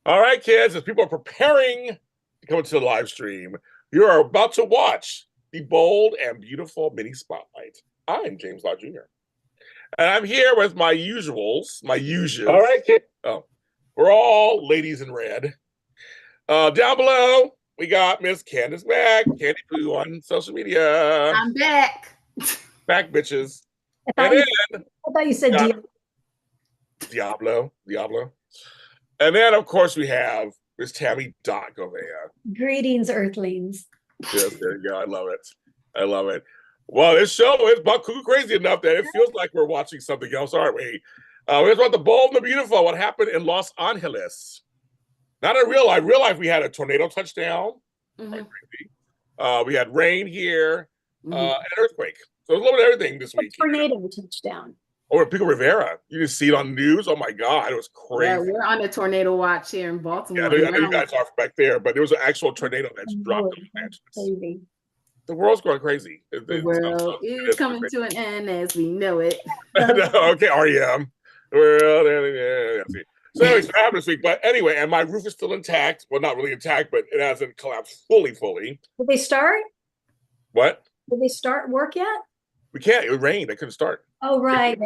All right, kids, as people are preparing to come into the live stream, you are about to watch the bold and beautiful mini spotlight. I'm James Lott Jr. And I'm here with my usuals, my usuals. All right, kids. Oh, we're all ladies in red. Down below, we got Miss Candice Mack, Candy Poo on social media. I'm back. Back, bitches. I And thought you said Diablo. And then, of course, we have Miss Tami Goveia. Greetings, Earthlings. Yes, there you go. I love it. I love it. Well, this show is buku crazy enough that it feels like we're watching something else, aren't we? We're about the bold and the beautiful. What happened in Los Angeles? Not in real life. Real life, we had a tornado touchdown. We had rain here, an earthquake. So it was a little bit of everything this week. Tornado touchdown. Or Pico Rivera. You didn't see it on the news. Oh my God, it was crazy. Yeah, we're on a tornado watch here in Baltimore. Yeah, I know you guys are back there, but there was an actual tornado that dropped on the The world's going crazy. The world is coming to an end as we know it. Okay, REM. Well, yeah. So anyways, what happened this week? But anyway, and my roof is still intact. Well, not really intact, but it hasn't collapsed fully. Did they start? What? Did they start work yet? We can't. It rained. I couldn't start. Oh, right.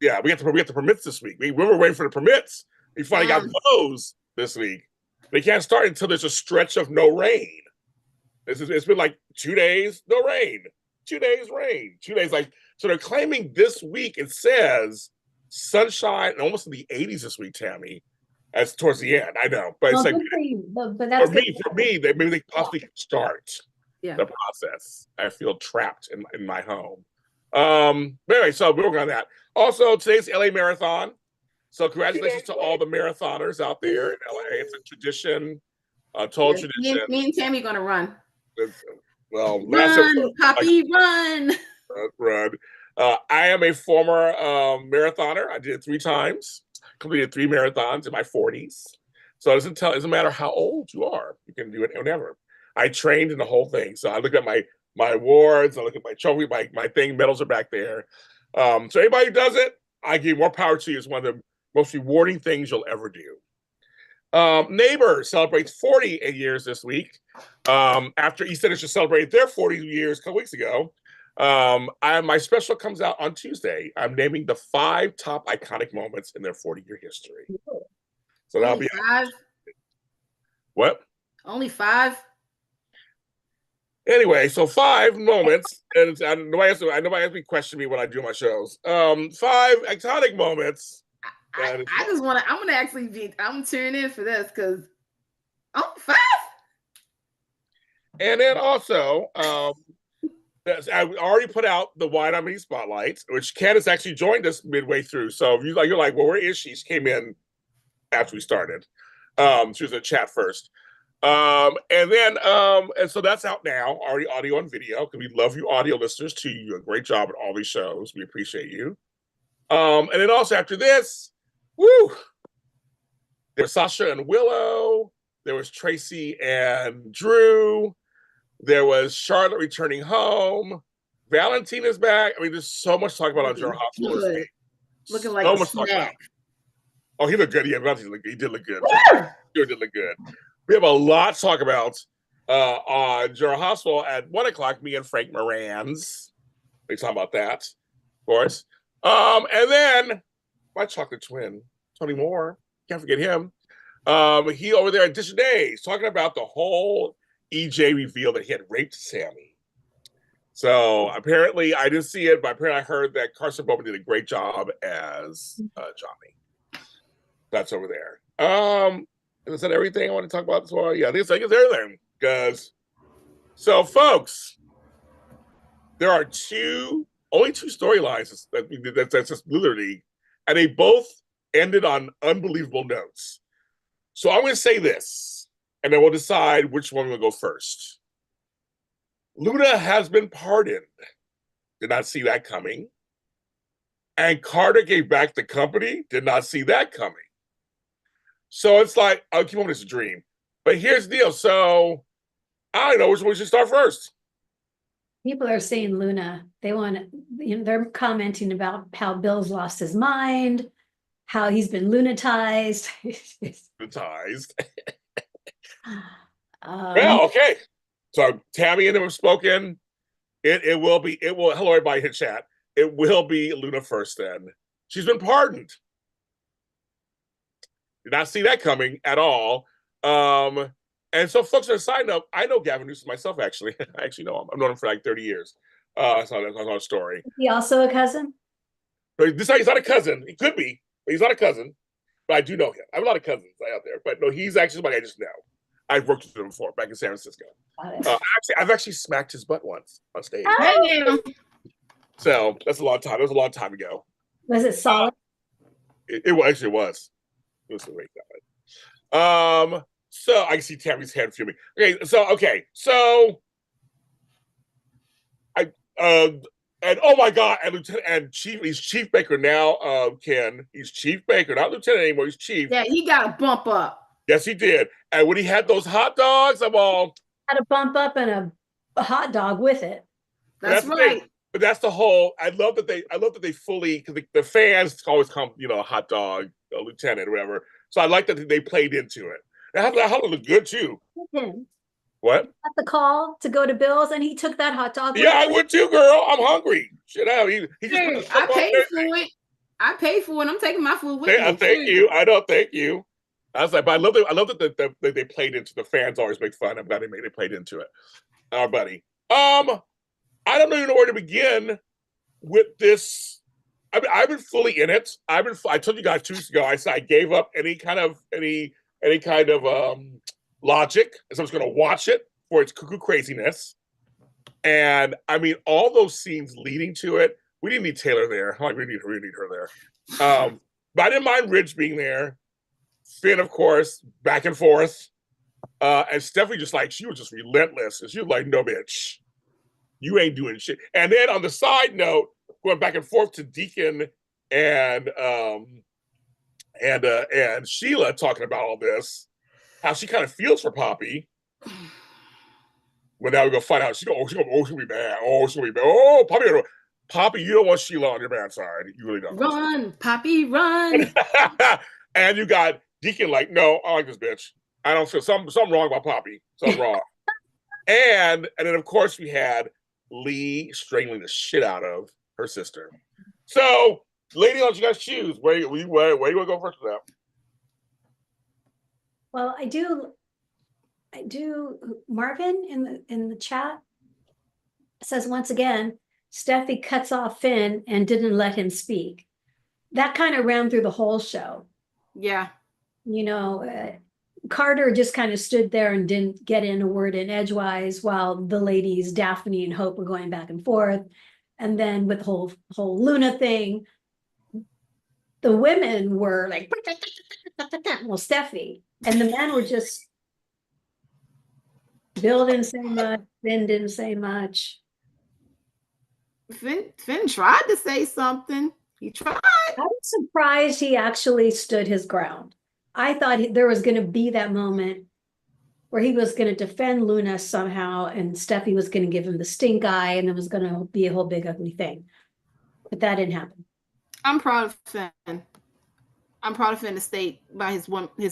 Yeah, we got the permits this week. We were waiting for the permits. We finally got those this week. They can't start until there's a stretch of no rain. It's been like 2 days, no rain. 2 days rain. 2 days so they're claiming this week it says sunshine and almost in the 80s this week, Tami. That's towards the end. I know, but it's like but that's for me, maybe they possibly can start the process. I feel trapped in my home. But anyway, so we're working on that. Also, today's LA Marathon. So congratulations to all the marathoners out there in LA. It's a tradition, total tradition. Me and Tami gonna run. Well, run, Poppy, run. Run. I am a former marathoner. I did it 3 times. Completed 3 marathons in my 40s. So it doesn't matter how old you are. You can do it whenever. I trained in the whole thing. So I look at my awards. I look at my trophy, my thing. Medals are back there. So anybody who does it, I give more power to you. It's one of the most rewarding things you'll ever do. Neighbor celebrates 40 years this week. After EastEnders just celebrated their 40 years a couple weeks ago. My special comes out on Tuesday. I'm naming the 5 top iconic moments in their 40-year history. So that'll be 5. What? Only 5. Anyway, so 5 moments, and nobody has me question me when I do my shows. 5 iconic moments. I just want to. I'm gonna actually be. I'm tuning in for this because I'm 5. And then also, I already put out the Wide on Me spotlight, which Candice actually joined us midway through. So you're like, well, where is she? She came in after we started. She was in chat first. And so that's out now, already audio and video, because we love you audio listeners too. You do a great job at all these shows. We appreciate you. And then also after this, there was Sasha and Willow. There was Tracy and Drew. There was Charlotte returning home. Valentine is back. I mean, there's so much to talk about on General Hospital. Looking like a snack. Oh, he looked good. Yeah, he did look good. He did look good. We have a lot to talk about on General Hospital at 1 o'clock. Me and Frank Moran's. We talk about that, of course. And then my chocolate twin, Tony Moore. Can't forget him. He over there at Dish Days talking about the whole EJ reveal that he had raped Sammy. So apparently, I didn't see it, but apparently I heard that Carson Bowman did a great job as Johnny. That's over there. Is that everything I want to talk about this one? Yeah, I think it's everything. So, folks, there are only two storylines that's just literally, and they both ended on unbelievable notes. So I'm going to say this, and then we'll decide which one will go first. Luna has been pardoned. Did not see that coming. And Carter gave back the company. Did not see that coming. So it's like, I'll keep on this dream. But here's the deal. So I don't know which one we should start first. People are saying Luna. They want, they're commenting about how Bill's lost his mind. how he's been lunatized. Hypnotized. Um, Well, okay. So Tami and them have spoken. It will. Hello, everybody in chat. It will be Luna first then. She's been pardoned. Did not see that coming at all. And so, folks, on a side note, I know Gavin Newsom myself, actually. I actually know him. I've known him for like 30 years. That's not a story. is he also a cousin? But he's not a cousin. He could be, but he's not a cousin. But I do know him. I have a lot of cousins out there. But no, he's actually somebody I just know. I've worked with him before back in San Francisco. I've actually smacked his butt once on stage. Hey, now. So that's a long time. It was a long time ago. Was it solid? It actually was. It was great. So I can see Tammy's head fuming. So I and oh my god, and Lieutenant and Chief, he's Chief Baker now, Ken. He's Chief Baker, not Lieutenant anymore, he's Chief. Yeah, he got a bump up. Yes, he did. And when he had those hot dogs, I'm all Had a bump up and a hot dog with it. That's right. But that's the whole. I love that they fully, because the fans always come, a hot dog, a lieutenant, or whatever. So I like that they played into it. That hot dog looked good too. What? Got the call to go to Bill's, and he took that hot dog. Yeah, I would too, girl. I'm hungry. Shit out. He just Hey, I paid for it. I paid for it. I'm taking my food with me. Thank you. I know. Thank you. I was like, but I love that they played into the fans. Always make fun. I'm glad they played into it. Our buddy. I don't even know where to begin with this. I've been fully in it. I told you guys 2 weeks ago. I said I gave up any kind of logic, so I was going to watch it for its cuckoo craziness. And I mean, all those scenes leading to it. We didn't need Taylor there. Like we need her there. But I didn't mind Ridge being there. Finn, of course, back and forth. And Stephanie she was just relentless. And she was like, no, bitch, you ain't doing shit. And then on the side note, going back and forth to Deacon and Sheila talking about all this, how she kind of feels for Poppy. Well, now we're gonna find out. She'll be bad. She'll be bad. Oh, Poppy, you don't want Sheila on your bad side. You really don't. Run, Poppy, run. And you got Deacon like, no, I like this bitch. I don't feel something wrong about Poppy. Something wrong. And then of course we had Lee strangling the shit out of her sister. So, lady, let you guys choose. Where you want to go first with that? Well, I do. Marvin in the chat says once again, Steffi cuts off Finn and didn't let him speak. That kind of ran through the whole show. Yeah. Carter just kind of stood there and didn't get in a word in edgewise while the ladies, Daphne and Hope, were going back and forth. And then with the whole Luna thing, the women were like, well, Steffi. And the men were just, Bill didn't say much, Finn didn't say much. Finn tried to say something. He tried. I was surprised he actually stood his ground. I thought there was going to be that moment where he was going to defend Luna somehow, and Steffi was going to give him the stink eye, and there was going to be a whole big ugly thing. But that didn't happen. I'm proud of Finn. I'm proud of Finn to stay by his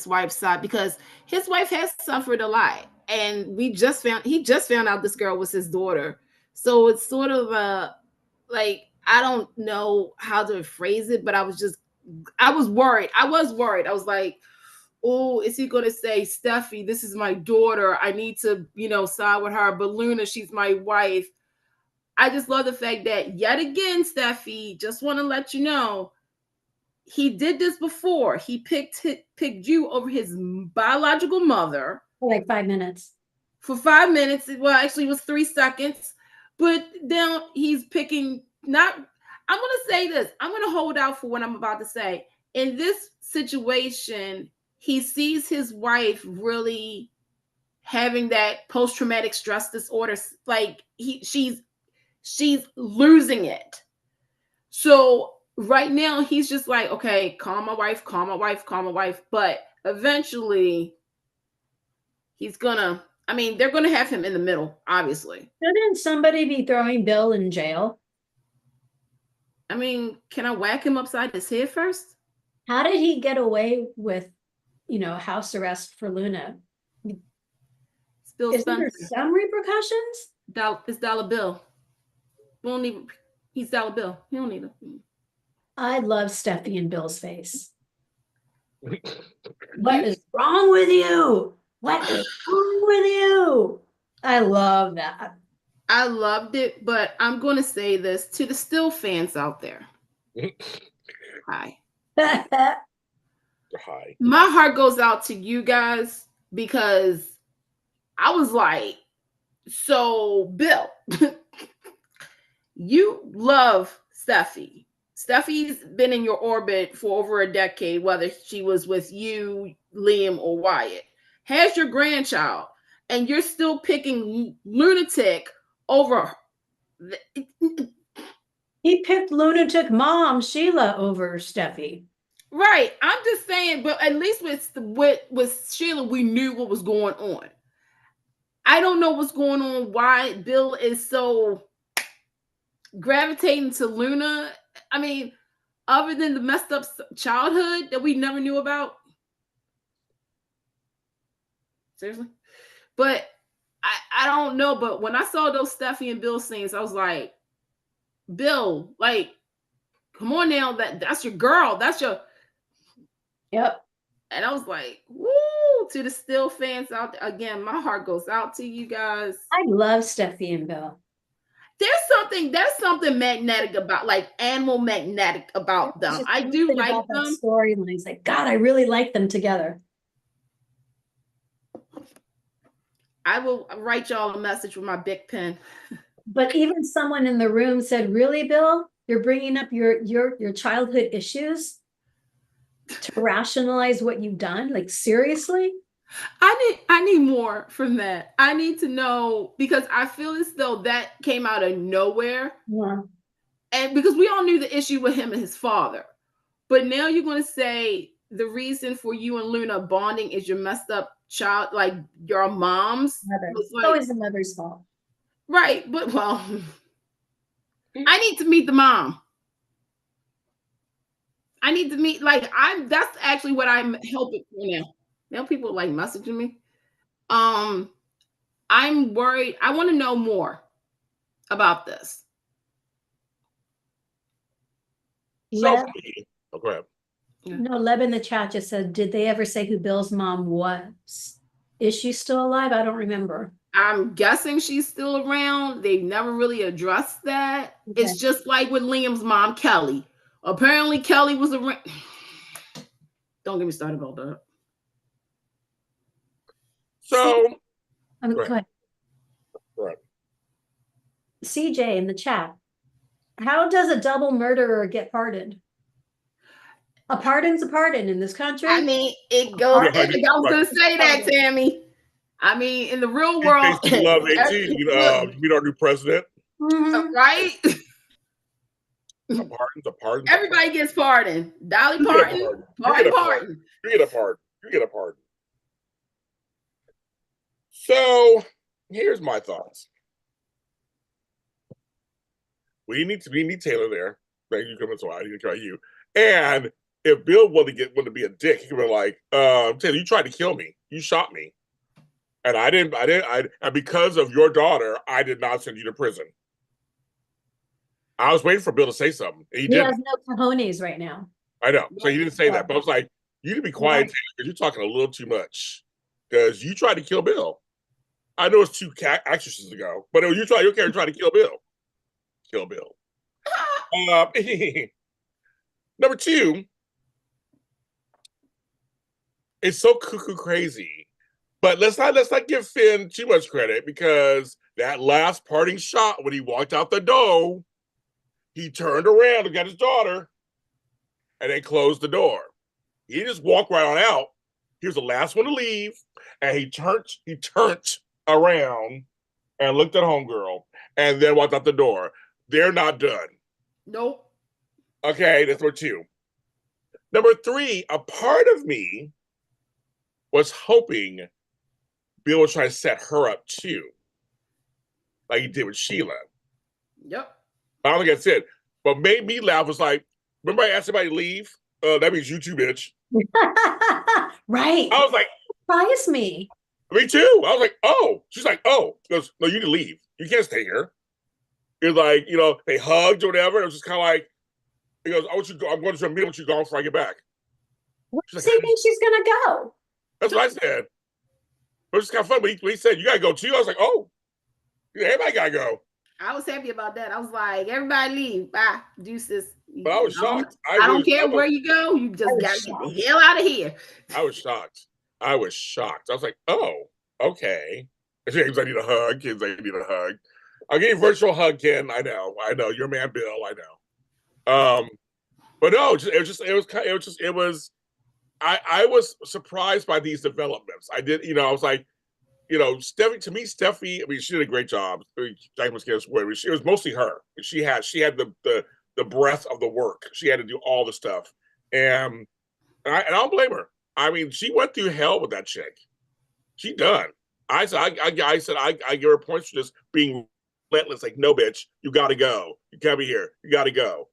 wife's side, because his wife has suffered a lot, and he just found out this girl was his daughter. So it's sort of I don't know how to phrase it, but I was worried. I was like, oh, is he going to say, Steffi, this is my daughter. I need to, side with her. But Luna, she's my wife. I just love the fact that yet again, Steffi, just want to let you know, he did this before. He picked you over his biological mother. For like 5 minutes. For 5 minutes. Well, actually it was 3 seconds. But then he's picking I'm going to say this. I'm going to hold out for what I'm about to say. In this situation, he sees his wife really having that post-traumatic stress disorder. Like she's losing it. So right now he's just like, okay, calm my wife. But eventually they're going to have him in the middle, obviously. Shouldn't somebody be throwing Bill in jail? Can I whack him upside his head first? How did he get away with, house arrest for Luna? It's Bill Isn't there Spencer. some repercussions? It's dollar bill. We don't need. He's dollar bill. He don't need it. I love Steffi and Bill's face. What is wrong with you? What is wrong with you? I love that. I loved it, but I'm going to say this to the still fans out there. Hi. Hi. My heart goes out to you guys because I was like, so Bill, you love Steffi. Steffi's been in your orbit for over a decade, whether she was with you, Liam, or Wyatt. Has your grandchild, and you're still picking lunatic over. He picked lunatic mom Sheila over Steffi. Right. I'm just saying, but at least with Sheila, we knew what was going on. I don't know what's going on, why Bill is so gravitating to Luna. I mean, other than the messed up childhood that we never knew about. Seriously? But I don't know. But when I saw those Steffi and Bill scenes, I was like, Bill, like, come on now. That's your girl. That's your. Yep. And I was like, woo, to the still fans out there. Again, my heart goes out to you guys. I love Steffi and Bill. There's something magnetic about, like animal magnetic about them. I do like them. Storyline. He's like, God, I really like them together. I will write y'all a message with my big pen. But even someone in the room said, really, Bill, you're bringing up your childhood issues to rationalize what you've done? Like, seriously? I need more from that. I need to know, because I feel as though that came out of nowhere. Yeah. And because we all knew the issue with him and his father. But now you're going to say the reason for you and Luna bonding is your messed up child, like your mom's. It's always the mother's fault. Right. But, well, I need to meet the mom. I need to meet, that's actually what I'm helping for now. Now people are like messaging me. I'm worried. I want to know more about this. So, go ahead. No, Leb in the chat just said, did they ever say who Bill's mom was? Is she still alive? I don't remember. I'm guessing she's still around. They've never really addressed that. Okay. It's just like with Liam's mom, Kelly. Apparently, Kelly was around. Don't get me started about that. So, go ahead. Right. CJ in the chat. How does a double murderer get pardoned? A pardon's a pardon in this country. I mean, it goes. I was going to say that, Tami. I mean, in the real world, love 18. You meet our new president, right? A pardon. Everybody gets pardoned. Dolly Parton, pardon. You get a pardon. So here's my thoughts. We need Taylor there. Thank you coming, so I need to try you. And if Bill wanted to be a dick, he could be like, Taylor, you tried to kill me. You shot me. And and because of your daughter, I did not send you to prison. I was waiting for Bill to say something. He has no cojones right now. I know. So he didn't say that. But I was like, you need to be quiet, Taylor, because you're talking a little too much. Because you tried to kill Bill. I know it's 2 actresses ago, but you tried to kill Bill. Kill Bill. Number 2, it's so cuckoo crazy. But let's not give Finn too much credit, because that last parting shot when he walked out the door, he turned around and got his daughter, and then closed the door. He just walked right on out. He was the last one to leave, and he turned around and looked at homegirl, and then walked out the door. They're not done. Nope. Okay, that's number 2. Number 3, a part of me was hoping Bill was trying to set her up too, like he did with Sheila. Yep. I don't think that's it. But made me laugh was like, remember I asked everybody to leave? that means you too, bitch. Right. I was like, Surprise me. me too. I was like, oh. She's like, oh. She goes, no, you need to leave. You can't stay here. It's like, they hugged or whatever. It was just kind of like, he goes, I'm going to a meeting with you gone before I get back. What do you think she's gonna go? That's what I said. It was just kind of fun. But he said, you got to go too. I was like, oh, everybody got to go. I was happy about that. I was like, everybody leave. Bye. Deuces. But I was shocked. I don't care where you go. You just got to get the hell out of here. I was shocked. I was like, oh, okay. James, I need a hug. Kids, I need a hug. I'll give you a virtual hug, Ken. I know. Your man, Bill. I know. But no, I was surprised by these developments. I was like, Steffi, I mean, she did a great job. Jack was it was mostly her. She had the breadth of the work. She had to do all the stuff. And I don't blame her. I mean, she went through hell with that chick. She done. I said, I give her points for just being relentless. Like, no, bitch, you got to go. You can't be here. You got to go.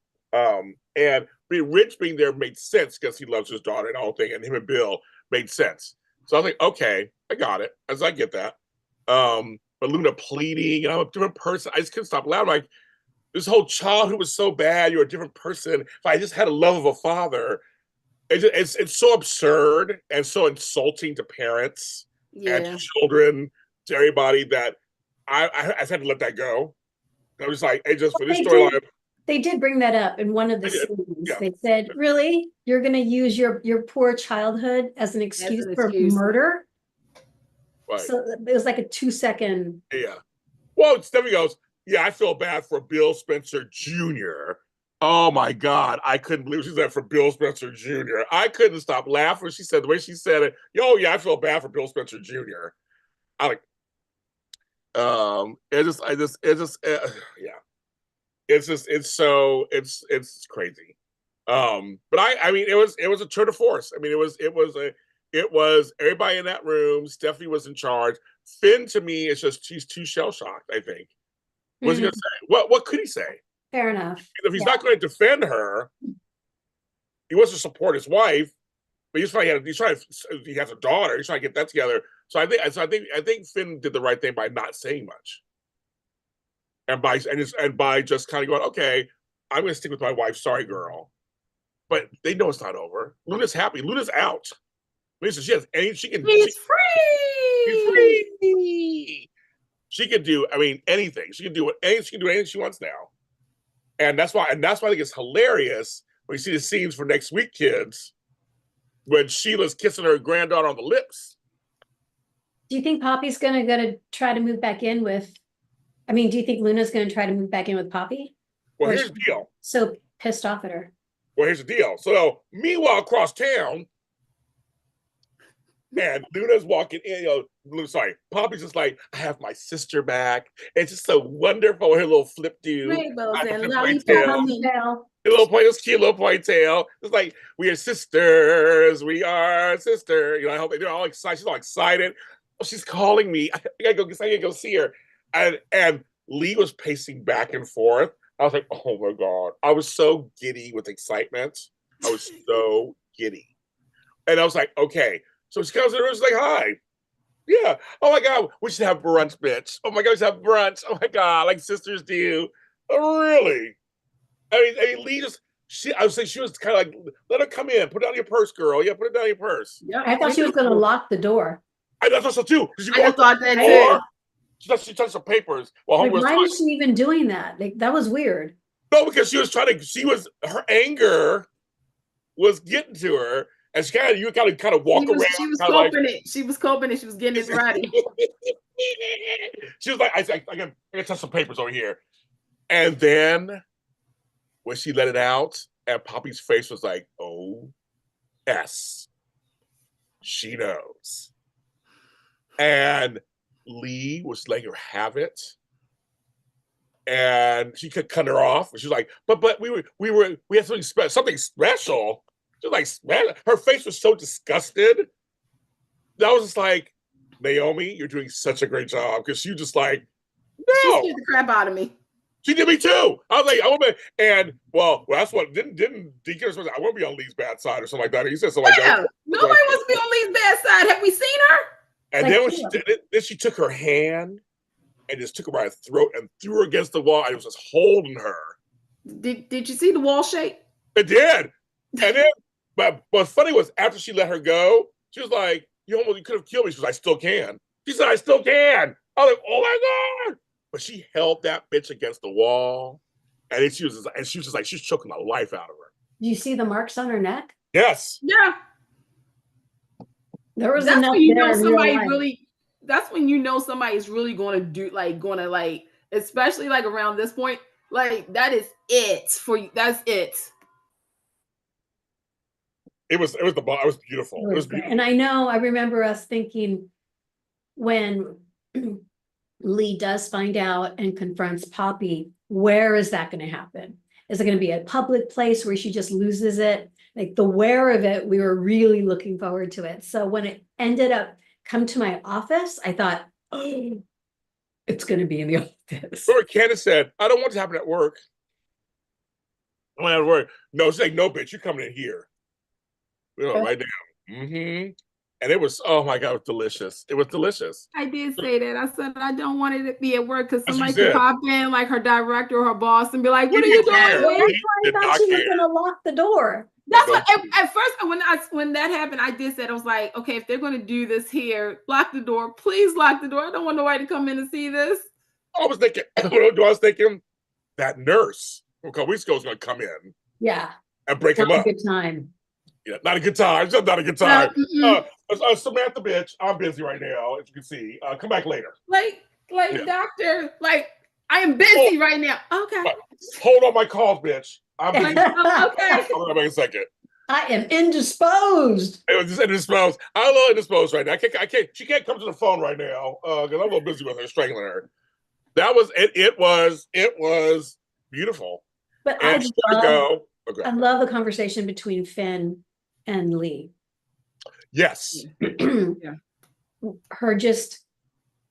And Rich being there made sense because he loves his daughter and the whole thing, and him and Bill made sense. So I was like, okay, I got it. I get that. But Luna pleading, and I'm a different person. I just couldn't stop laughing. Like, this whole childhood was so bad. You're a different person. If I just had a love of a father, it's so absurd and so insulting to parents and to children, to everybody, that I had to let that go. I was like, for this storyline. They did bring that up in one of the scenes. Yeah. They said, really? You're going to use your poor childhood as an excuse for murder? Right. So it was like a 2-second. Yeah. Well, Stephanie goes, yeah, I feel bad for Bill Spencer Jr. Oh my God. I couldn't believe she said for Bill Spencer Jr. I couldn't stop laughing when she said the way she said it. Oh yeah, I feel bad for Bill Spencer Jr. I like, yeah. It's crazy. But I mean, it was a tour de force. I mean, it was everybody in that room. Stephanie was in charge. Finn, to me, is just, he's too shell-shocked, I think. What's he gonna say? What could he say? Fair enough. If he's not going to defend her, he wants to support his wife, but he has a daughter. He's trying to get that together. So I think Finn did the right thing by not saying much. And by just kind of going, okay, I'm going to stick with my wife. Sorry, girl. But they know it's not over. Luna's happy. Luna's out. Lisa, she's free. She's free. She can do, I mean, anything. She can do anything she wants now. And that's why I think it's hilarious when you see the scenes for next week, kids, when Sheila's kissing her granddaughter on the lips. Do you think Poppy's going to try to move back in with, do you think Luna's going to try to move back in with Poppy? Well, here's the deal. So pissed off at her. Well, here's the deal. So meanwhile, across town, and Luna's walking in, Poppy's just like, I have my sister back. It's just so wonderful. Her little flip dude. Rainbows and ponytail. Cute little ponytail. It's like, we are sisters. We are sister. I hope they're all excited. She's all excited. Oh, she's calling me. I gotta go see her. And Lee was pacing back and forth. I was like, oh my God. I was so giddy with excitement. I was so giddy. And I was like, okay. So she comes in the room, she's like, hi. Yeah. Oh my God, we should have brunch, bitch. Oh my God, we should have brunch. Oh my God, like sisters do. Oh, really? I mean, Lee I was saying she was kind of like, let her come in. Put down your purse, girl. Yeah, put it down your purse. Yeah, I thought she was going to lock the door. I thought so too. I thought that too. She touched some papers. While why was she even doing that? Like, that was weird. No, because her anger was getting to her. And she kind of walk around. She was coping it. She was coping it. She was getting it ready. She was like, I gotta touch some papers over here. And then when she let it out, and Poppy's face was like, oh, yes, she knows. And Lee was letting her have it. And she could cut her off. She was like, but we had something special. She was like, her face was so disgusted. That was just like, Naomi, you're doing such a great job. Because she just like, no. She scared the crap out of me. She did me too. I was like, I want to, and well, that's what didn't Deacon say, I want to be on Lee's bad side or something like that. He said something like that. Nobody wants to be on Lee's bad side. Have we seen her? And then when she did it, then she took her hand and just took her by the throat and threw her against the wall. I was just holding her. Did you see the wall shake? It did. And then, but what's funny was after she let her go, she was like, you could have killed me. She was like, I still can. She said, I still can. I was like, oh my God. But she held that bitch against the wall. And then she was just like, she's choking the life out of her. Do you see the marks on her neck? Yes. Yeah. There was that's enough when you there know in somebody real life. really. That's when you know somebody's really going to do especially like around this point, like that is it for you. That's it. It was beautiful. It was beautiful. And I remember us thinking when Lee does find out and confronts Poppy, where is that going to happen? Is it going to be a public place where she just loses it? Like the where of it, we were really looking forward to it. So when it ended up come to my office, I thought, oh, it's going to be in the office. Remember Candice said, I don't want it to happen at work. I want to work. No, she's like, no, bitch, you're coming in here. Right now. Mm-hmm. And it was, oh my God, it was delicious. It was delicious. I did say that. I said I don't want it to be at work because somebody could pop in, like her director or her boss, and be like, "What are you doing?" I thought she was going to lock the door. That's what. At first, when that happened, I did say, I was like, "Okay, if they're going to do this here, lock the door. Please lock the door. I don't want nobody to come in and see this." I was thinking, that nurse a couple weeks ago was going to come in, and break him up. Good time. Yeah, not a good time. It's not a good time. Samantha, bitch, I'm busy right now, as you can see. Come back later. Doctor, I am busy right now. Okay. Hold on my calls, bitch. I'm busy. Okay. Hold on a second. I am indisposed. It was just indisposed. I'm a little indisposed right now. I can't. She can't come to the phone right now because I'm a little busy with her, strangling her. That was it. It was beautiful. But I love the conversation between Finn and Lee. Yes. Yeah. Her just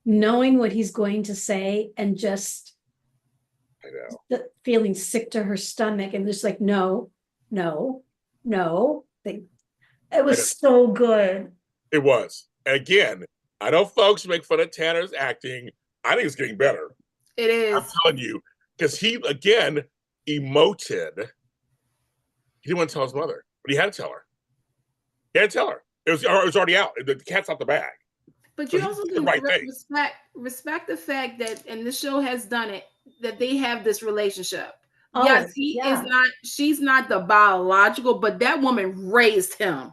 knowing what he's going to say and just feeling sick to her stomach and just like, no. It was so good. It was. And again, I know folks make fun of Tanner's acting. I think it's getting better. It is. I'm telling you. Because he, again, emoted. He didn't want to tell his mother, but he had to tell her. He had to tell her. It was already out. The cat's out the bag. But you also can respect the fact that, and the show has done it, that they have this relationship. Yes, is not, she's not the biological, but that woman raised him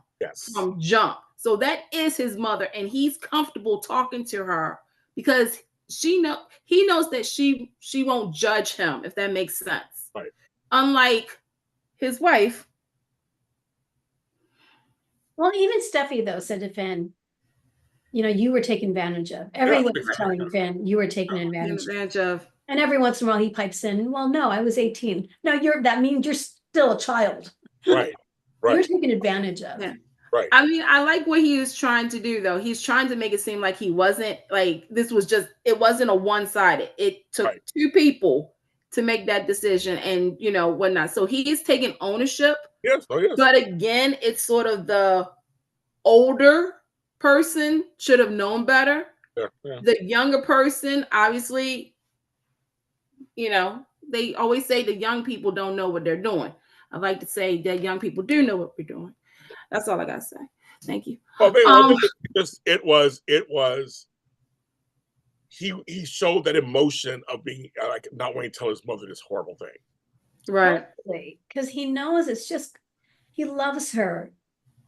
from jump. So that is his mother, and he's comfortable talking to her because he knows that she won't judge him, if that makes sense. Right. Unlike his wife. Well, even Steffi, though, said to Finn, you were taken advantage of. Everyone was telling Finn you were taken advantage of. And every once in a while he pipes in, well, no, I was 18. No, that means you're still a child. Right. You're taken advantage of. Yeah. Right. I mean, I like what he was trying to do, though. He's trying to make it seem like he wasn't, it wasn't a one-sided. It took two people to make that decision and, whatnot. So he is taking ownership. Yes. Oh, yes. But again, it's sort of the older person should have known better. Yeah. The younger person, obviously, they always say the young people don't know what they're doing. I like to say that young people do know what we're doing. That's all I gotta say. Thank you. It was. He showed that emotion of being not wanting to tell his mother this horrible thing. Right. Because he knows he loves her.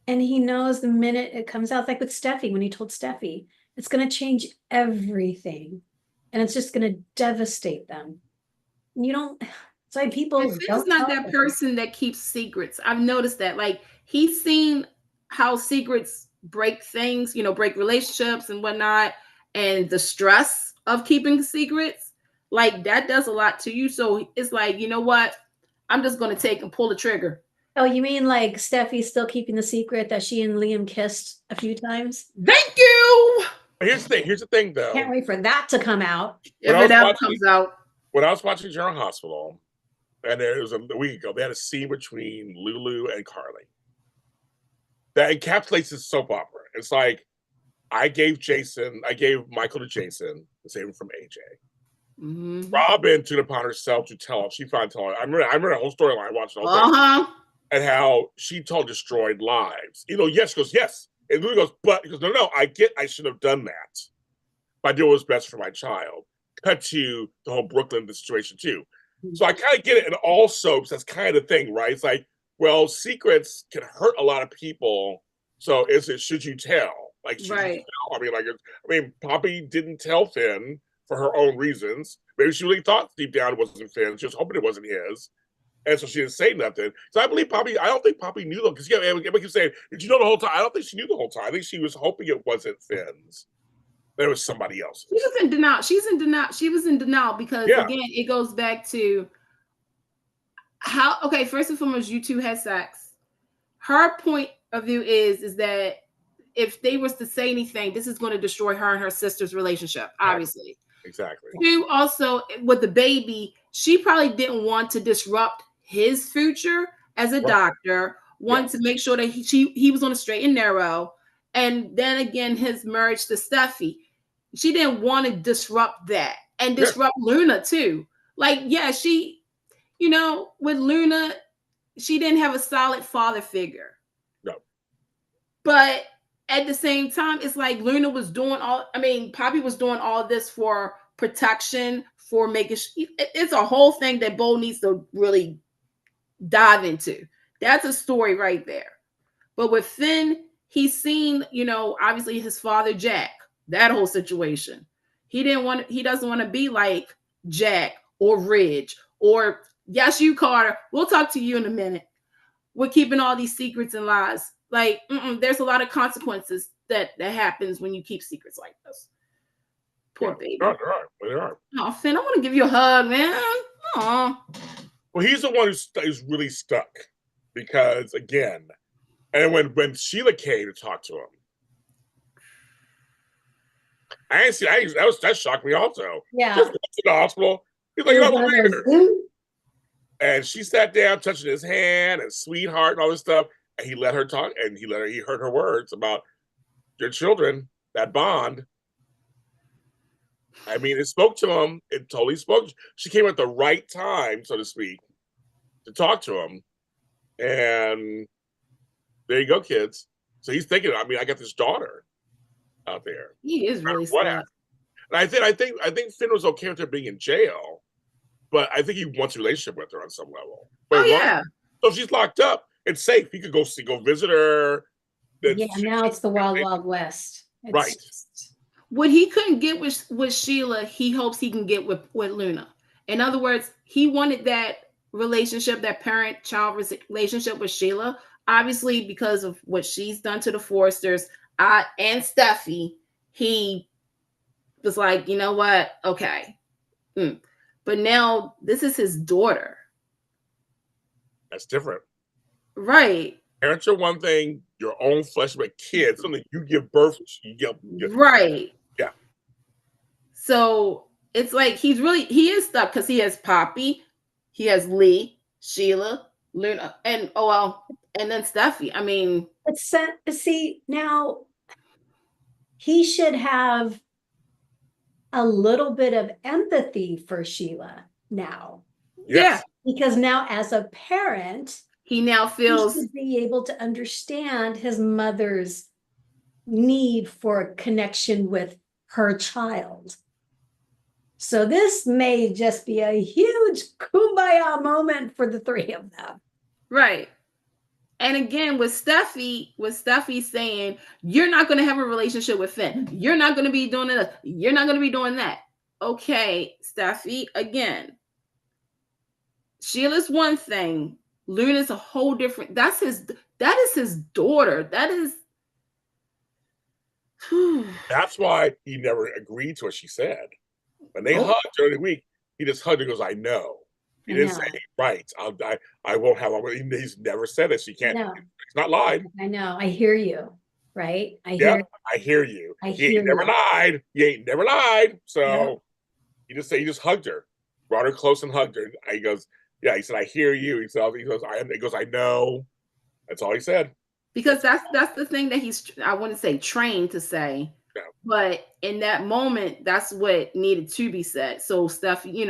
And he knows the minute it comes out, like with Steffi, when he told Steffi, it's going to change everything. And it's just going to devastate them. It's like people. Finn's not that person that keeps secrets. I've noticed that. He's seen how secrets break things, break relationships and whatnot. And the stress of keeping secrets, that does a lot to you. So it's like, you know what? I'm just going to take and pull the trigger. Oh, you mean Steffi's still keeping the secret that she and Liam kissed a few times? Thank you. Here's the thing, though. Can't wait for that to come out. If it ever comes out. when I was watching General Hospital, and there was a week ago, they had a scene between Lulu and Carly that encapsulates this soap opera. It's like, I gave Michael to Jason, the same from AJ. Mm-hmm. Robin took it upon herself to tell. She found telling. I remember the whole storyline, watching the whole thing, and how she told destroyed lives. Yes, she goes yes, and Lulu goes, but he goes, no, I should have done that. But I did what was best for my child. Cut to the whole Brooklyn situation too. So I kind of get it. In all soaps, that's kind of the thing, right? It's like, well, secrets can hurt a lot of people. So should you tell? Like, should you tell? Poppy didn't tell Finn for her own reasons. Maybe she really thought deep down it wasn't Finn. She was hoping it wasn't his. And so she didn't say nothing. So I don't think Poppy knew though. Because everybody keeps saying, did you know the whole time? I don't think she knew the whole time. I think she was hoping it wasn't Finn's. There was somebody else. She was in denial. She was in denial because again, it goes back to how, okay, first and foremost, you two had sex. Her point of view is that if they was to say anything, this is going to destroy her and her sister's relationship, obviously. Exactly. Two, also with the baby, she probably didn't want to disrupt his future as a doctor, wanted to make sure that he was on a straight and narrow. And then again, his marriage to Steffi, she didn't want to disrupt that and disrupt Luna too. Like, she, with Luna, she didn't have a solid father figure. No. But at the same time, it's like Luna was doing Poppy was doing all this for protection, for making, it's a whole thing that Bo needs to really dive into. That's a story right there. But with Finn, he's seen, obviously his father, Jack, that whole situation. He doesn't want to be like Jack or Ridge or, yes, you, Carter. We'll talk to you in a minute. We're keeping all these secrets and lies. Like, there's a lot of consequences that happens when you keep secrets like this. Poor baby. There are. Oh, Finn, I want to give you a hug, man. Aw. Well, he's the one who's really stuck because, again, and when Sheila came to talk to him, that shocked me also. Yeah. Just to the hospital. He's like, and she sat down, touching his hand and sweetheart and all this stuff. And he let her talk, and he heard her words about your children, that bond. It spoke to him. It totally spoke. She came at the right time, so to speak, to talk to him. And there you go, kids. So he's thinking, I got this daughter out there. He is really smart. And I think Finn was okay with her being in jail, but I think he wants a relationship with her on some level. But so if she's locked up, it's safe. He could go visit her. Now it's the wild, wild west. Right. What he couldn't get with Sheila, he hopes he can get with Luna. In other words, he wanted that relationship, that parent-child relationship with Sheila. Obviously, because of what she's done to the Forresters and Steffi, he was like, you know what? Okay. But now this is his daughter. That's different. Right. Parents are one thing, your own flesh, but kids, something you give birth to. Right. Yeah. So it's like he is stuck because he has Poppy, he has Lee, Sheila, Luna, and and then Steffi. But see, now he should have a little bit of empathy for Sheila now. Yes. Because now as a parent, he now feels he should be able to understand his mother's need for a connection with her child. So this may just be a huge kumbaya moment for the three of them. Right. And again, with Steffi saying, you're not going to have a relationship with Finn. You're not going to be doing it. You're not going to be doing that. Okay, Steffi, again. Sheila's one thing. Luna's a whole different. That is his daughter. That is. That's why he never agreed to what she said. When they hugged during the week, he just hugged and goes, I know. He didn't say, right, I won't have one. He's never said it. She can't. He's not lied. I know. I hear you. Right? I hear you. He ain't never lied. He ain't never lied. So he just hugged her. brought her close and hugged her. He goes, yeah, he said, I hear you. He goes, I know. That's all he said. Because that's the thing that he's, I wouldn't say trained to say, Yeah. but in that moment, that's what needed to be said. So Steffi,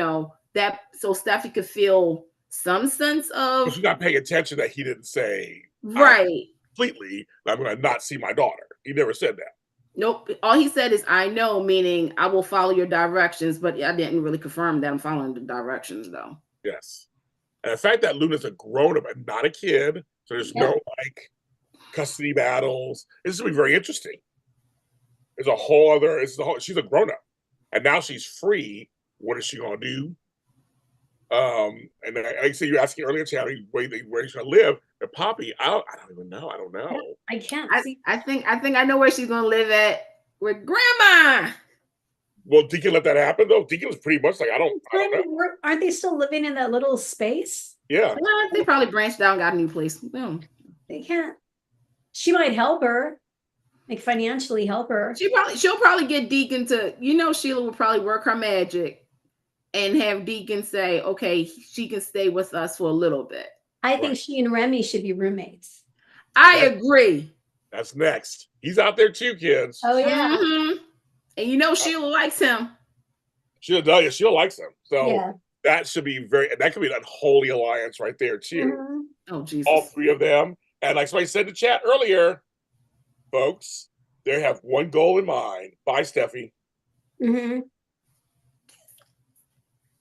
so Steffi could feel some sense of. She's not paying attention that he didn't say, right. Completely, I'm going to not see my daughter. He never said that. Nope. All he said is, I know, meaning I will follow your directions, but I didn't really confirm that I'm following the directions, though. Yes. And the fact that Luna's a grown-up and not a kid, so there's no, custody battles. This is going to be very interesting. There's a whole other, she's a grown-up. And now she's free. What is she going to do? And like I said, you asking earlier, Tami, where she's going to live. But Poppy, I don't even know. I don't know. I can't see. I think I know where she's going to live at with Grandma. Well, Deacon let that happen, though. Deacon was pretty much like, I don't know. Aren't they still living in that little space? Yeah. Well, they probably branched out and got a new place. They can't. She might help her, like financially help her. She'll probably get Deacon to, Sheila will probably work her magic and have Deacon say, okay, she can stay with us for a little bit. I think she and Remy should be roommates. I agree. That's next. He's out there too, kids. Oh yeah. Mm-hmm. And Sheila likes him. Sheila likes him. So that should be that could be an unholy alliance right there too. Mm-hmm. Oh Jesus. All three of them. And like somebody said in the chat earlier, folks, they have one goal in mind. Bye, Steffi. Mm-hmm.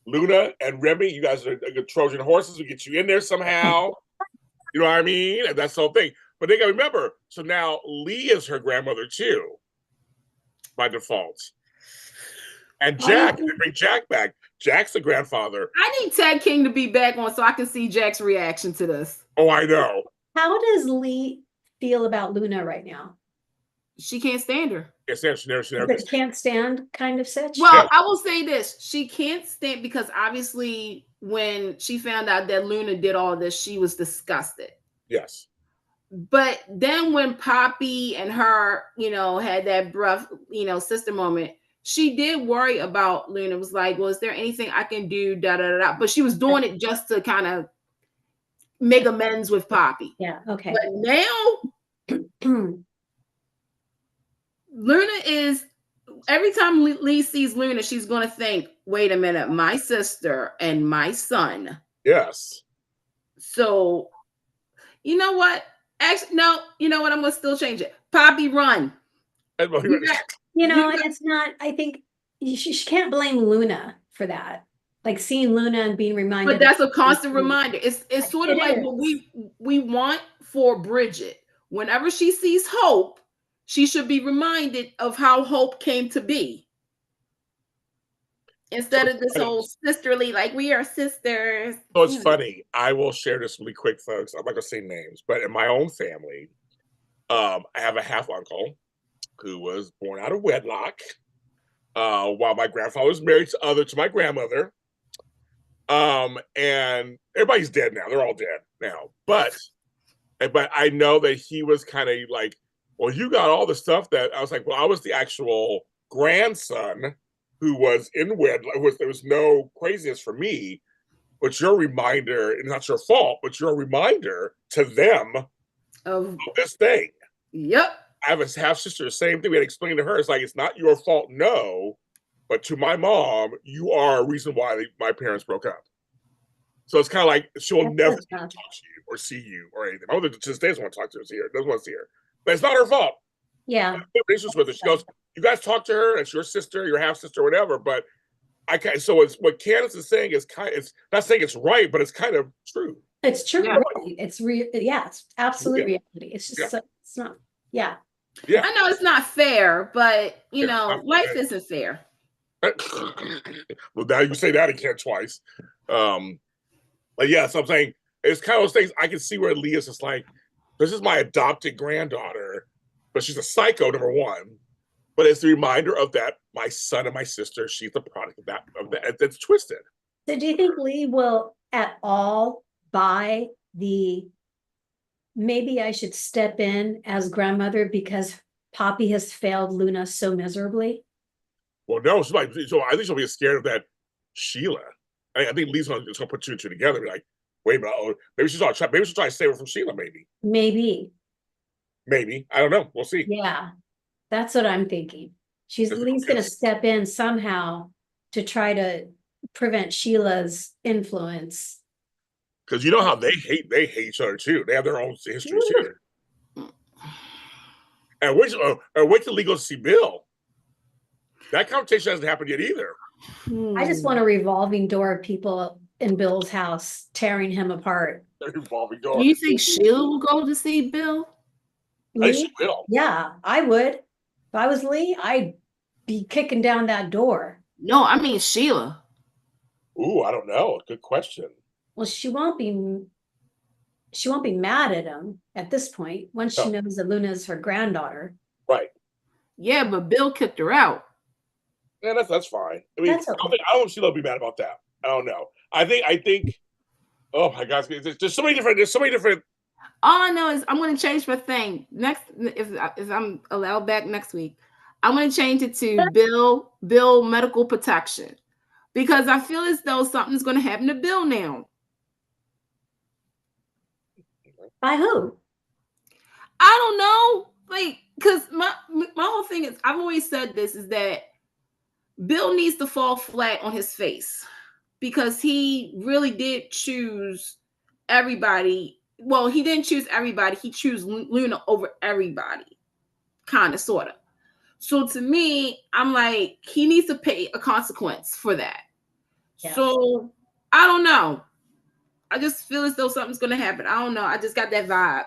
Luna and Remy, you guys are good Trojan horses. We get you in there somehow. You know what I mean? And that's the whole thing. But they got to remember, so now Lee is her grandmother too, by default. And Jack, bring Jack back. Jack's the grandfather. I need Tag King to be back on so I can see Jack's reaction to this. Oh, I know. How does Lee feel about Luna right now? She can't stand her. She never can't stand kind of such. Well, I will say this. She can't stand because obviously when she found out that Luna did all this, she was disgusted. Yes. But then when Poppy and her, had that rough, sister moment, she did worry about Luna. It was like, well, is there anything I can do? Da da da. But she was doing it just to kind of make amends with Poppy. Yeah. Okay. But now Luna is, every time Lee sees Luna, she's going to think, wait a minute, my sister and my son. Yes. So, you know what? Actually, no, you know what? I'm going to still change it. Poppy, run. It's not, I think she can't blame Luna for that. Like seeing Luna and being reminded. But that's a constant reminder. It's sort of like what we want for Bridget. Whenever she sees Hope, she should be reminded of how Hope came to be. Instead of this whole sisterly, like we are sisters. So it's funny. I will share this really quick, folks. I'm not gonna say names, but in my own family, I have a half uncle who was born out of wedlock, while my grandfather was married to my grandmother. And everybody's dead now. They're all dead now. But I know that he was kind of like, well, you got all the stuff that I was like, well, I was the actual grandson who was in wedlock. There was no craziness for me, but your reminder, and not your fault, but your reminder to them of this thing. Yep. I have a half sister, the same thing. We had to explain to her. It's like, it's not your fault, no, but to my mom, you are a reason why my parents broke up. So it's kind of like she'll never talk to you or see you or anything. My mother to this day doesn't want to talk to her, doesn't want to see her. But it's not her fault. Yeah. With her. She goes, you guys talk to her, it's your sister, your half sister, whatever. But so it's what Candice is saying is it's not saying it's right, but it's kind of true. It's true. Yeah. It's real. Yeah, it's absolute reality. It's just it's not. Yeah. Yeah. I know it's not fair, but life isn't fair. Well, now you say that again twice. But yeah, so I'm saying it's kind of those things I can see where Leah's just like, this is my adopted granddaughter, but she's a psycho, number one. But it's the reminder of that, my son and my sister, she's the product of that that's twisted. So do you think Lee will at all buy the maybe I should step in as grandmother because Poppy has failed Luna so miserably? Well, no, so I think she'll be scared of that Sheila I think Lee's gonna put two and two together. Be like, wait a minute, maybe she's trying to save her from Sheila. Maybe. I don't know. We'll see. Yeah, that's what I'm thinking. She's at least going to step in somehow to try to prevent Sheila's influence. Because you know how they hate each other too. They have their own history too. And wait till Lee goes to see Bill. That conversation hasn't happened yet either. I just want a revolving door of people in Bill's house tearing him apart. A revolving door. Do you think Sheila will go to see Bill? I think she will. Yeah, I would. If I was Lee, I'd be kicking down that door. No, I mean Sheila. Ooh, I don't know. Good question. Well, she won't be mad at him at this point once she knows that Luna is her granddaughter. Right. Yeah, but Bill kicked her out. Yeah, that's fine. I mean, That's okay. I don't know if Sheila will be mad about that. I don't know. I think. Oh my gosh, there's so many different. All I know is I'm going to change my thing next. If I'm allowed back next week, I'm going to change it to Bill medical protection, because I feel as though something's going to happen to Bill now. By who? I don't know. Like, because my whole thing is, I've always said this, is that Bill needs to fall flat on his face, because he really did choose everybody. Well, he didn't choose everybody. He chose Luna over everybody, kind of, sort of. So to me, I'm like, he needs to pay a consequence for that. Yeah. So I don't know. I just feel as though something's going to happen. I don't know. I just got that vibe.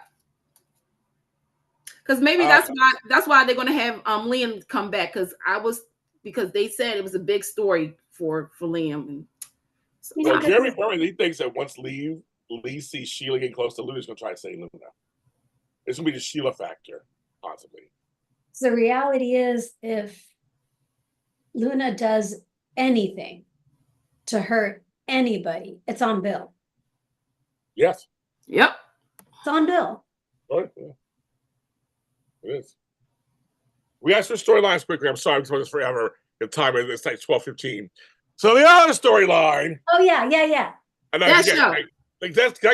Because maybe that's why they're going to have Liam come back, because they said it was a big story for Liam. And so, well, Jeremy Berman, he thinks that once Lee sees Sheila getting close to Luna, he's going to try to save Luna. It's going to be the Sheila factor, possibly. So the reality is, if Luna does anything to hurt anybody, it's on Bill. Yes. Yep. It's on Bill. Right. Yeah. It is. We asked for storylines quickly. I'm sorry, I'm doing this forever. The time is, it's like 12:15. So the other storyline. Oh yeah. And I can talk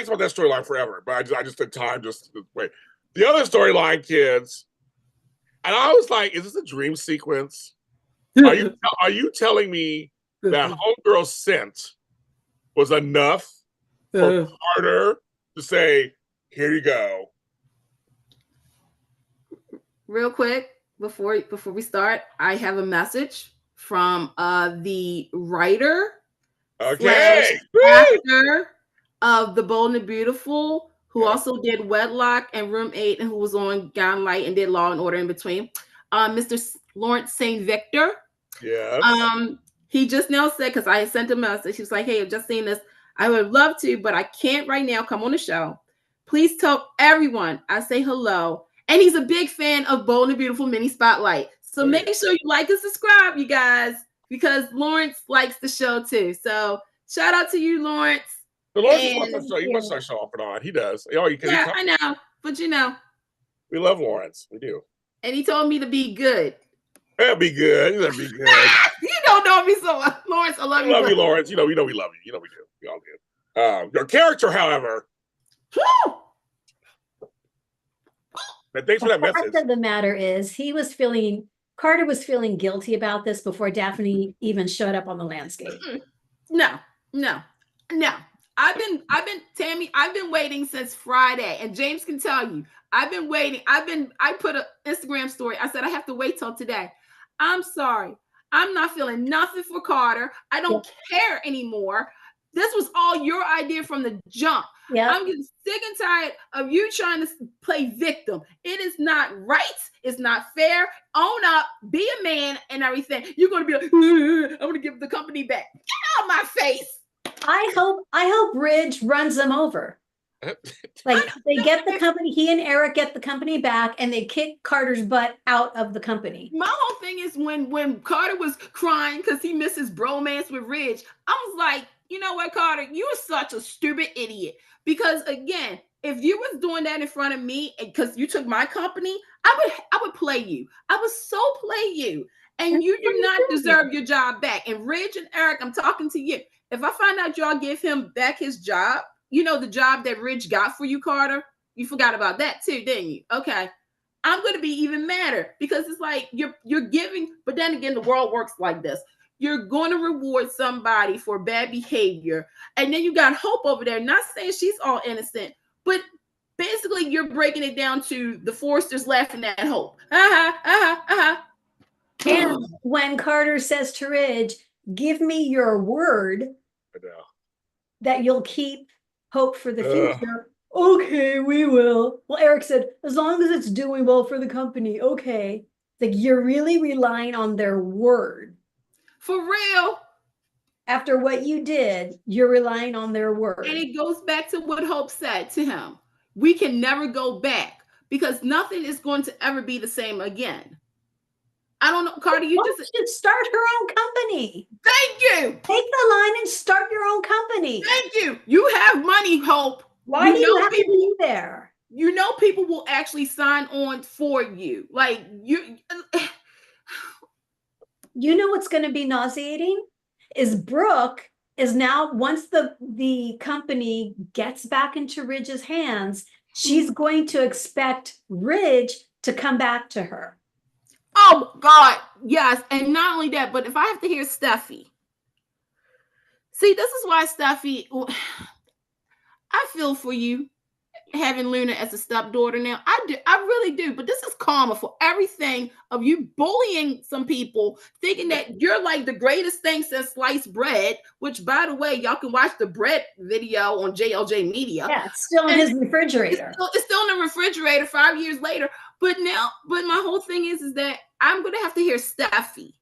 about that storyline forever, but I just did time just wait. The other storyline, kids. And I was like, is this a dream sequence? Are you telling me that Homegirl's scent was enough for Carter to say, here you go? Real quick, before we start, I have a message from the writer, actor of The Bold and Beautiful, who also did Wedlock and Room 8, and who was on Guiding Light and did Law and Order in between. Mr. Lawrence St. Victor. Yes. He just now said, because I sent a message, he was like, hey, I've just seen this. I would love to, but I can't right now come on the show. Please tell everyone I say hello. And he's a big fan of Bold and Beautiful Mini Spotlight. So make sure you like and subscribe, you guys, because Lawrence likes the show too. So shout out to you, Lawrence. But Lawrence wants to show off and on. He does. I know. But we love Lawrence. We do. And he told me to be good. That'd be good. That'd be good. You don't know me so much, Lawrence. I love you. Love you, Lawrence. We love you. We love you. We do. We all do. Your character, however. But thanks for that message. The fact of the matter is, Carter was feeling guilty about this before Daphne even showed up on the landscape. No. Tami, I've been waiting since Friday, and James can tell you, I've been waiting. I put an Instagram story. I said, I have to wait till today. I'm sorry. I'm not feeling nothing for Carter. I don't care anymore. This was all your idea from the jump. Yep. I'm getting sick and tired of you trying to play victim. It is not right. It's not fair. Own up. Be a man and everything. You're going to be like, I'm going to give the company back. Get out my face. I hope Ridge runs them over. Like, they get the company, he and Eric get the company back, and they kick Carter's butt out of the company. My whole thing is when Carter was crying because he missed his bromance with Ridge, I was like, you know what, Carter, you are such a stupid idiot. Because again, if you was doing that in front of me, because you took my company, I would play you. I would so play you, and you do not deserve your job back. And Ridge and Eric, I'm talking to you. If I find out y'all give him back his job, you know the job that Ridge got for you, Carter. You forgot about that too, didn't you? Okay. I'm going to be even madder because it's like you're giving, but then again, the world works like this. You're going to reward somebody for bad behavior, and then you got Hope over there. Not saying she's all innocent, but basically you're breaking it down to the Forresters laughing at Hope. And when Carter says to Ridge, "Give me your word that you'll keep Hope for the future." Okay, we will. Well, Eric said, as long as it's doing well for the company, okay. Like, you're really relying on their word. For real. After what you did, you're relying on their word. And it goes back to what Hope said to him. We can never go back because nothing is going to ever be the same again. I don't know, Carter, you Hope should start her own company. Thank you. Take the line and start your own company. Thank you. You have money, Hope. Why do you have to be there? You know people will actually sign on for you. Like you know what's going to be nauseating is Brooke is now, once the company gets back into Ridge's hands, she's going to expect Ridge to come back to her. Oh God, yes. And not only that, but if I have to hear Steffi. See, this is why Steffi, I feel for you having Luna as a stepdaughter now. I really do. But this is karma for everything of you bullying some people, thinking that you're like the greatest thing since sliced bread, which, by the way, y'all can watch the bread video on JLJ Media. Yeah, it's still in his refrigerator. It's still in the refrigerator 5 years later. But my whole thing is that I'm going to have to hear Steffi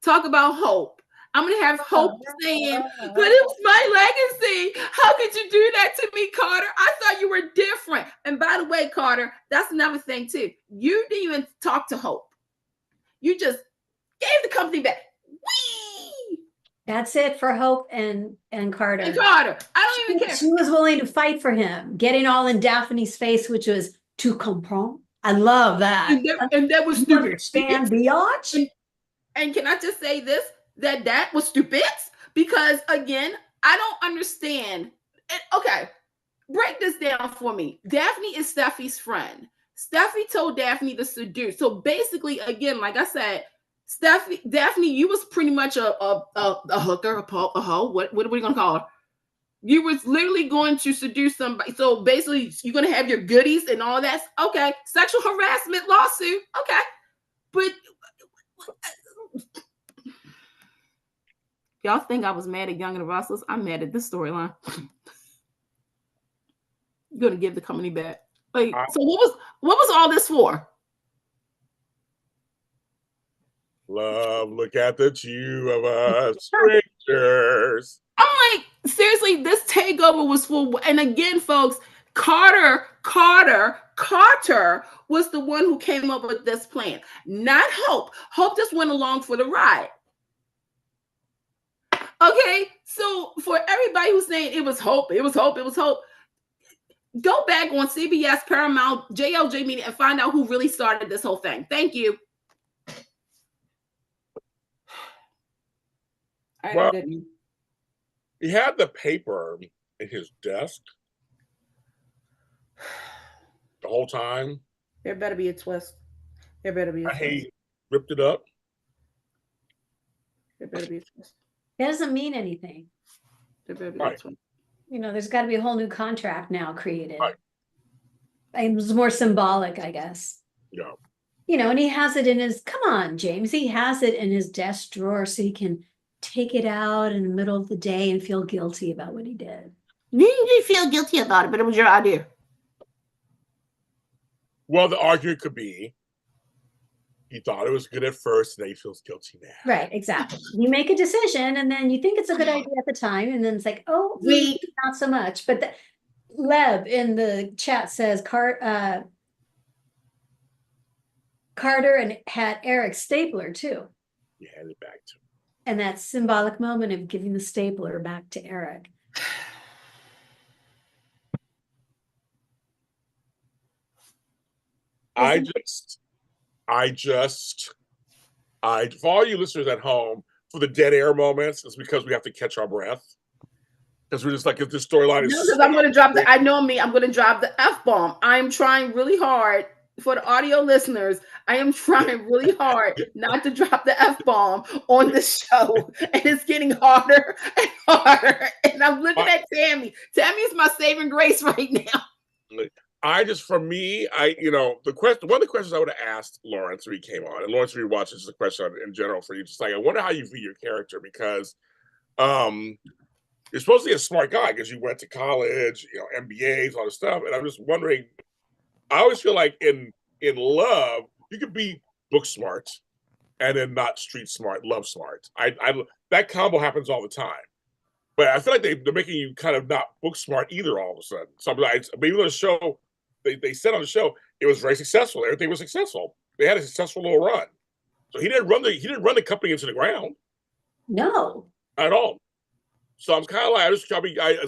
talk about Hope. I'm going to have Hope saying, but it was my legacy. How could you do that to me, Carter? I thought you were different. And by the way, Carter, that's another thing too. You didn't even talk to Hope. You just gave the company back. Whee! That's it for Hope and Carter. And Carter, I don't even care. She was willing to fight for him, getting all in Daphne's face, which was "tu comprends." I love that. And that was stupid. Understand, biatch? And can I just say this? That was stupid, because again, I don't understand. Okay, break this down for me. Daphne is Steffi's friend. Steffi told Daphne to seduce. So basically, again, like I said, Daphne, you was pretty much a hooker, a hoe. What are we gonna call her? You was literally going to seduce somebody. So basically, you're gonna have your goodies and all that. Okay, sexual harassment lawsuit. Okay, but. Y'all think I was mad at Young and the Rustlers? I'm mad at this storyline. Gonna give the company back. Like, so what was all this for? Love, look at the two of us, strangers. I'm like, seriously, this takeover was for, and again, folks, Carter was the one who came up with this plan, not Hope. Hope just went along for the ride. Okay, so for everybody who's saying it was Hope, go back on CBS, Paramount, JLJ Media, and find out who really started this whole thing. Thank you. Well, he had the paper in his desk the whole time. There better be a twist. There better be a twist. He ripped it up. There better be a twist. That doesn't mean anything. There better be a twist. You know, there's got to be a whole new contract now created. Right. It was more symbolic, I guess. Yeah. You know, and he has it in his, come on, James, he has it in his desk drawer so he can take it out in the middle of the day and feel guilty about what he did. You didn't feel guilty about it, but it was your idea. Well, the argument could be he thought it was good at first, and he feels guilty now. Right, exactly. You make a decision, and then you think it's a good idea at the time, and then it's like, oh, not so much. But Leb in the chat says Carter and had Eric's stapler too. You hand it back to him. And that symbolic moment of giving the stapler back to Eric. For all you listeners at home, for the dead air moments, it's because we have to catch our breath. Because we're just like, if this storyline is. No, because I'm going to drop the. I know me. I'm going to drop the F-bomb. I'm trying really hard for the audio listeners. I am trying really hard not to drop the F-bomb on the show, and it's getting harder and harder. And I'm looking at Tami. Tami is my saving grace right now. For me, the question, one of the questions I would have asked Lawrence when he came on, and Lawrence rewatches the question in general for you, just like, I wonder how you view your character, because you're supposed to be a smart guy because you went to college, MBAs, all this stuff. And I'm just wondering, I always feel like in love, you could be book smart and then not street smart, love smart. That combo happens all the time. But I feel like they're making you kind of not book smart either all of a sudden. So even though the show, they said on the show, it was very successful. Everything was successful. They had a successful little run. So he didn't run the company into the ground. No. At all. So I'm kind of like,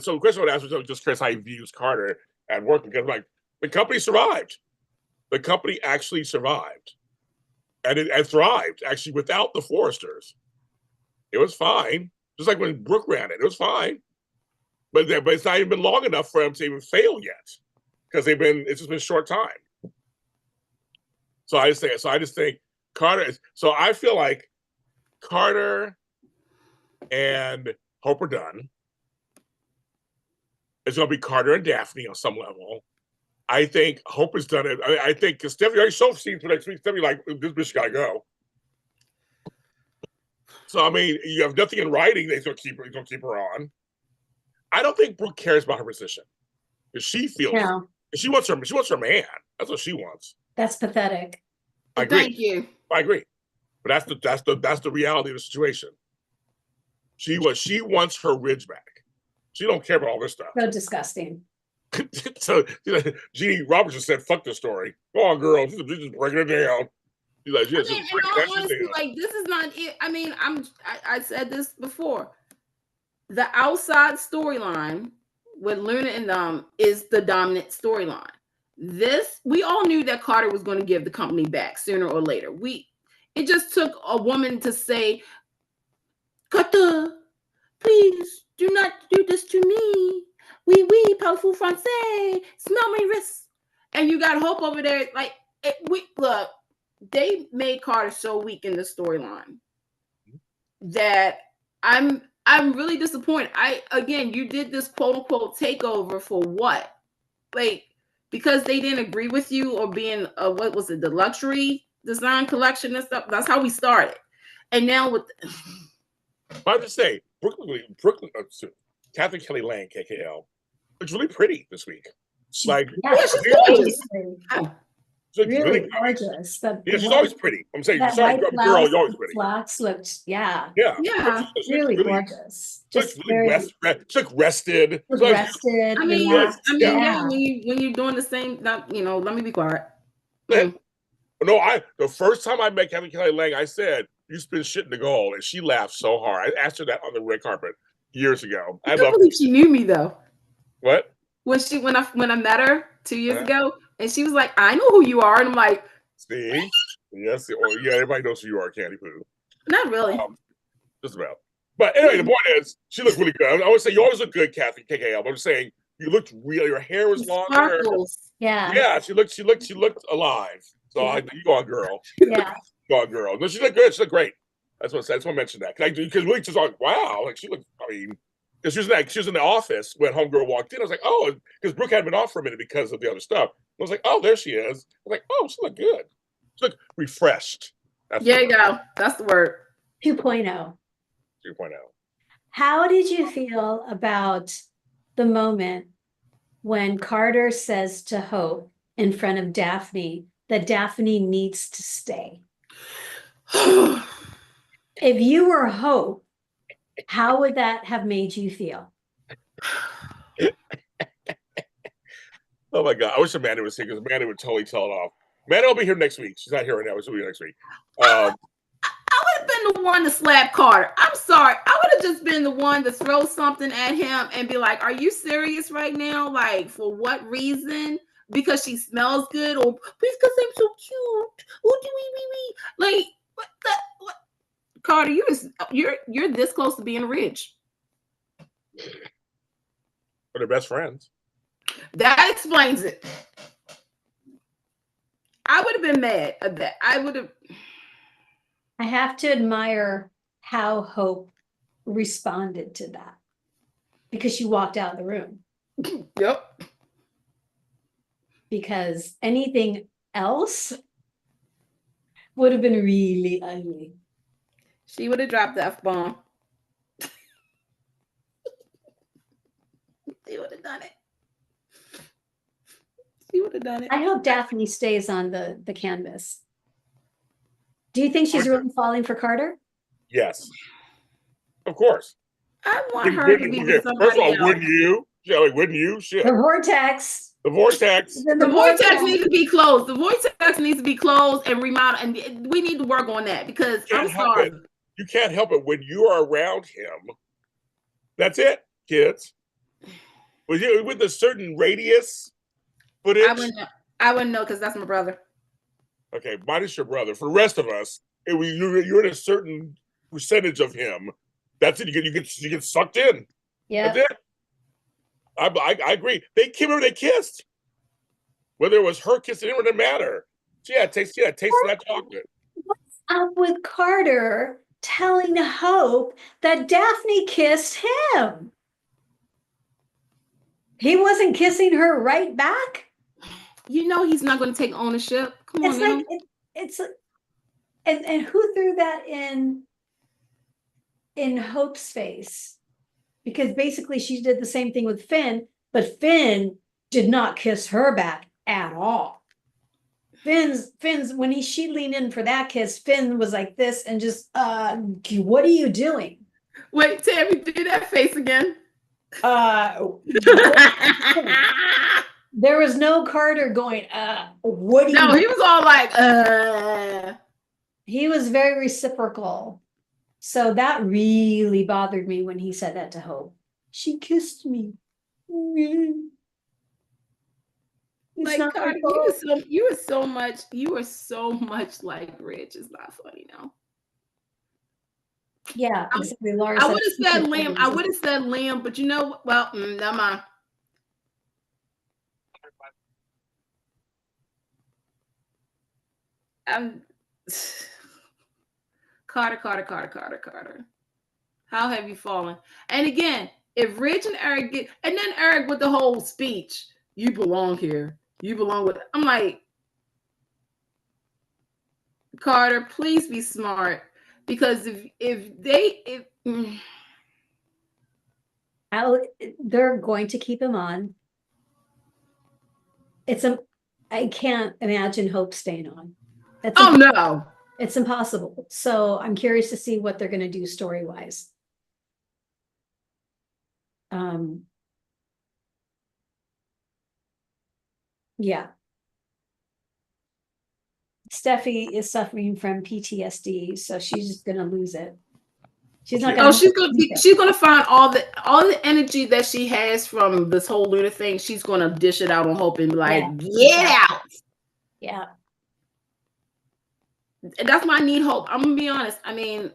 so the question I would ask was just curious how he views Carter at work, because I'm like, the company survived. The company actually survived. And it thrived, actually, without the Forresters. It was fine. Just like when Brooke ran it was fine. But it's not even been long enough for them to even fail yet. Because it's just been a short time. So I just think Carter is, so I feel like Carter and Hope are done. It's going to be Carter and Daphne on some level. I think Hope has done it. I think because Stephanie already showed scenes for next week. Stephanie like, this bitch got to go. So I mean, you have nothing in writing. They're going to keep her on. I don't think Brooke cares about her position because she feels she wants her man. That's what she wants. That's pathetic. I agree. Thank you. I agree. But that's the reality of the situation. She wants her ridge back. She don't care about all this stuff. So disgusting. So Jeannie Roberts just said, "Fuck the story. Go on, girl. She's just breaking it down." She's like, "Yeah, in all honesty, like this is not it." I mean, I said this before. The outside storyline with Luna and is the dominant storyline. We all knew that Carter was going to give the company back sooner or later. It just took a woman to say, "Carter, please do not do this to me. Oui, powerful français. Smell my wrist." And you got Hope over there. Like, look, they made Carter so weak in the storyline that I'm really disappointed. You did this quote unquote takeover for what? Like, because they didn't agree with you or being what was it, the luxury design collection and stuff. That's how we started. And now with I have to say, Brooklyn, Catherine Kelly Lang, KKL, looks really pretty this week. She's gorgeous. Really gorgeous. She's always pretty. I'm saying, sorry, girl, you're always pretty. Flocks looked, yeah. Really gorgeous. Just really rested. Rested. I mean, when you're doing the same, let me be quiet. No, the first time I met Catherine Kelly Lang, I said, "You spin shit in the goal," and she laughed so hard. I asked her that on the red carpet years ago. I can't believe she knew me though. What? When I met her 2 years ago, and she was like, "I know who you are," and I'm like, "See, yes, everybody knows who you are, Candy Poo." Not really, just about. But anyway, the point is, she looked really good. I always say you always look good, Kathy KKL. But I'm saying you looked real. Your hair was longer. Sparkles. Yeah. She looked alive. So you go on, girl. Yeah. Go on, girl. No, she looked good. She looked great. That's what I mentioned that because really just like wow, like she looked. I mean, because she was in the office when homegirl walked in. I was like, oh, because Brooke had been off for a minute because of the other stuff. I was like, oh, there she is. I was like, oh, she looked good. She looked refreshed. There you go. That's the word. 2.0. 2.0. How did you feel about the moment when Carter says to Hope in front of Daphne that Daphne needs to stay? If you were Hope, how would that have made you feel? Oh my God. I wish Amanda was here because Amanda would totally tell it off. Amanda will be here next week. She's not here right now. She'll be here next week. I would have been the one to slap Carter. I'm sorry. I would have just been the one to throw something at him and be like, "Are you serious right now? Like, for what reason? because she smells good or because I'm so cute. Oh, do we? Like what the what? Carter, you're this close to being rich. But they're best friends. That explains it. I would have been mad at that. I have to admire how Hope responded to that because she walked out of the room. Yep. Because anything else would have been really ugly. She would have dropped the F-bomb. She would have done it. She would have done it. I hope Daphne stays on the canvas. Do you think she's really falling for Carter? Yes. Of course. I want her to be with somebody First of all, else. wouldn't you? Yeah, like, wouldn't you? Shit. The vortex. The vortex. The vortex needs to be closed. The vortex needs to be closed and remodeled, and we need to work on that because I'm sorry. You can't help it when you are around him. That's it, kids. With a certain radius footage. I wouldn't know because that's my brother. Okay, mine is your brother. For the rest of us, you're in a certain percentage of him. That's it. You get sucked in. Yeah. That's it. I agree. They kissed. Whether it was her kissing him, it didn't matter. Taste that chocolate. What's up with Carter telling Hope that Daphne kissed him? He wasn't kissing her right back. You know he's not going to take ownership. Come on, like and who threw that in Hope's face? Because basically she did the same thing with Finn, but Finn did not kiss her back at all. Finn's when she leaned in for that kiss, Finn was like this and just what are you doing? Wait, Tami, do that face again. There was no Carter going, what do you No, he was all like, He was very reciprocal. So that really bothered me when he said that to Hope. She kissed me. Like Carter, you were so much like Rich. It's not funny now. Yeah, exactly. Laura I would have said Liam. I would have said Liam, but you know, well, never mind. Carter. How have you fallen? And again, if Rich and Eric and then Eric with the whole speech, you belong here. You belong with. I'm like, Carter, please be smart. Because they're going to keep him on. I can't imagine Hope staying on. No, it's impossible. So I'm curious to see what they're going to do story-wise. Yeah. Steffi is suffering from PTSD, so she's just going to lose it. She's not going. She's going to find all the energy that she has from this whole Luna thing. She's going to dish it out on Hope and be like, get out. Yeah. And that's why I need Hope. I'm going to be honest. I mean,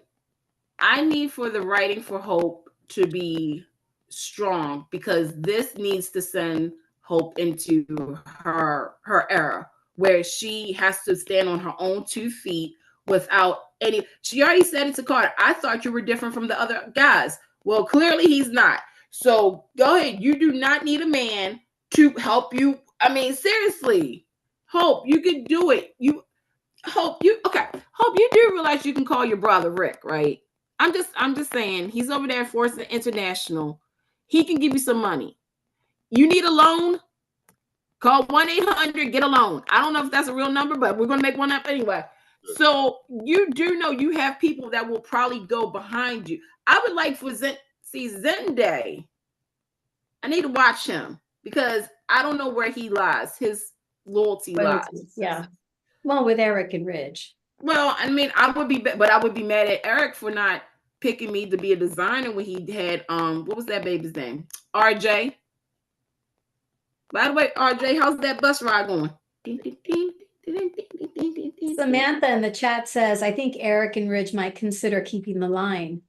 I need for the writing for Hope to be strong because this needs to send Hope into her era where she has to stand on her own 2 feet without any. She already said it to Carter. I thought you were different from the other guys. Well, clearly he's not. So go ahead. You do not need a man to help you. I mean, seriously, Hope, you can do it. Hope, you do realize you can call your brother Rick, right? I'm just saying he's over there at Force International. He can give you some money. You need a loan? Call 1-800, get a loan. I don't know if that's a real number, but we're going to make one up anyway. So you do know you have people that will probably go behind you. I would like for Zenday. I need to watch him because I don't know where he lies. His loyalty lies. Yeah. Well, with Eric and Ridge. Well, I mean, I would be mad at Eric for not picking me to be a designer when he had what was that baby's name? RJ. By the way, RJ, how's that bus ride going? Samantha in the chat says, I think Eric and Ridge might consider keeping the line.